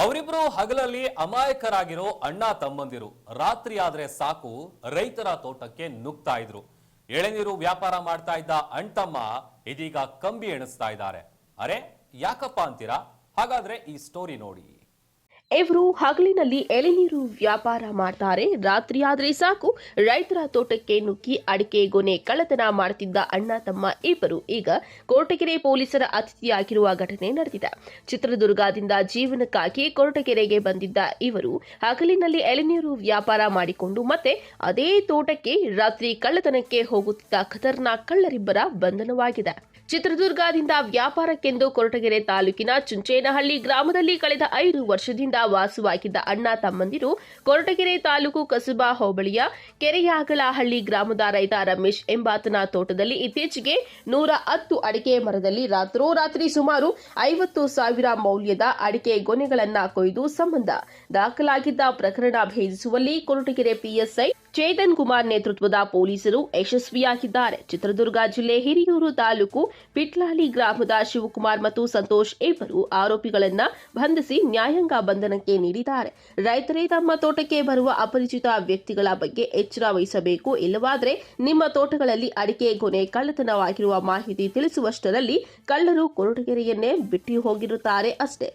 ಅವರಿಬ್ರು ಹಗಲಲ್ಲಿ ಅಮಾಯಕರಾಗಿರೋ ಅಣ್ಣ ತಮ್ಮಂದಿರು ರಾತ್ರಿ ಆದ್ರೆ ಸಾಕು ರೈತರ ತೋಟಕ್ಕೆ ನುಗ್ತಾ ಇದ್ರು. ಎಳೆನೀರು ವ್ಯಾಪಾರ ಮಾಡ್ತಾ ಇದ್ದ ಅಣ್ತಮ್ಮ ಇದೀಗ ಕಂಬಿ ಎಣಿಸ್ತಾ ಇದ್ದಾರೆ. ಅರೆ ಯಾಕಪ್ಪ ಅಂತೀರಾ? ಹಾಗಾದ್ರೆ ಈ ಸ್ಟೋರಿ ನೋಡಿ. ಇವರು ಹಗಲಿನಲ್ಲಿ ಎಳೆನೀರು ವ್ಯಾಪಾರ ಮಾಡ್ತಾರೆ. ರಾತ್ರಿ ಆದ್ರೆ ಸಾಕು ರೈತರ ತೋಟಕ್ಕೆ ನುಗ್ಗಿ ಅಡಿಕೆ ಗೊನೆ ಕಳ್ಳತನ ಮಾಡುತ್ತಿದ್ದ ಅಣ್ಣ ತಮ್ಮ ಇಬ್ಬರು ಈಗ ಕೊರಟಗೆರೆ ಪೊಲೀಸರ ಅತಿಥಿಯಾಗಿರುವ ಘಟನೆ ನಡೆದಿದೆ. ಚಿತ್ರದುರ್ಗದಿಂದ ಜೀವನಕ್ಕಾಗಿ ಕೊರಟಗೆರೆಗೆ ಬಂದಿದ್ದ ಇವರು ಹಗಲಿನಲ್ಲಿ ಎಳೆನೀರು ವ್ಯಾಪಾರ ಮಾಡಿಕೊಂಡು ಮತ್ತೆ ಅದೇ ತೋಟಕ್ಕೆ ರಾತ್ರಿ ಕಳ್ಳತನಕ್ಕೆ ಹೋಗುತ್ತಿದ್ದ ಖತರ್ನಾಕ್ ಕಳ್ಳರಿಬ್ಬರ ಬಂಧನವಾಗಿದೆ. ಚಿತ್ರದುರ್ಗದಿಂದ ವ್ಯಾಪಾರಕ್ಕೆಂದು ಕೊರಟಗೆರೆ ತಾಲೂಕಿನ ಚುಂಚೇನಹಳ್ಳಿ ಗ್ರಾಮದಲ್ಲಿ ಕಳೆದ 5 ವರ್ಷದಿಂದ ವಾಸವಾಗಿದ್ದ ಅಣ್ಣ ತಮ್ಮಂದಿರು ಕೊರಟಗೆರೆ ತಾಲೂಕು ಕಸಬಾ ಹೋಬಳಿಯ ಕೆರೆಯಾಗಳಹಳ್ಳಿ ಗ್ರಾಮದ ರೈತ ರಮೇಶ್ ಎಂಬಾತನ ತೋಟದಲ್ಲಿ ಇತ್ತೀಚೆಗೆ 110 ಅಡಿಕೆ ಮರದಲ್ಲಿ ರಾತ್ರೋರಾತ್ರಿ ಸುಮಾರು 50,000 ಮೌಲ್ಯದ ಅಡಿಕೆ ಗೊನೆಗಳನ್ನು ಕೊಯ್ದು ಸಂಬಂಧ ದಾಖಲಾಗಿದ್ದ ಪ್ರಕರಣ ಭೇದಿಸುವಲ್ಲಿ ಕೊರಟಗೆರೆ ಪಿಎಸ್ಐ ಚೇತನ್ ಕುಮಾರ್ ನೇತೃತ್ವದ ಪೊಲೀಸರು ಯಶಸ್ವಿಯಾಗಿದ್ದಾರೆ. ಚಿತ್ರದುರ್ಗ ಜಿಲ್ಲೆ ಹಿರಿಯೂರು ತಾಲೂಕು ಪಿಟ್ಲಾಳಿ ಗ್ರಾಮದ ಶಿವಕುಮಾರ್ ಮತ್ತು ಸಂತೋಷ್ ಇಬ್ಬರು ಆರೋಪಿಗಳನ್ನ ಬಂಧಿಸಿ ನ್ಯಾಯಾಂಗ ಬಂಧನಕ್ಕೆ ನೀಡಿದ್ದಾರೆ. ರೈತರೇ ತಮ್ಮ ತೋಟಕ್ಕೆ ಬರುವ ಅಪರಿಚಿತ ವ್ಯಕ್ತಿಗಳ ಬಗ್ಗೆ ಎಚ್ಚರ ವಹಿಸಬೇಕು, ಇಲ್ಲವಾದರೆ ನಿಮ್ಮ ತೋಟಗಳಲ್ಲಿ ಅಡಿಕೆ ಗೊನೆ ಕಳ್ಳತನವಾಗಿರುವ ಮಾಹಿತಿ ತಿಳಿಸುವಷ್ಟರಲ್ಲಿ ಕಳ್ಳರು ಕೊರಟಗೆರೆಯನ್ನೇ ಬಿಟ್ಟು ಹೋಗಿರುತ್ತಾರೆ ಅಷ್ಟೇ.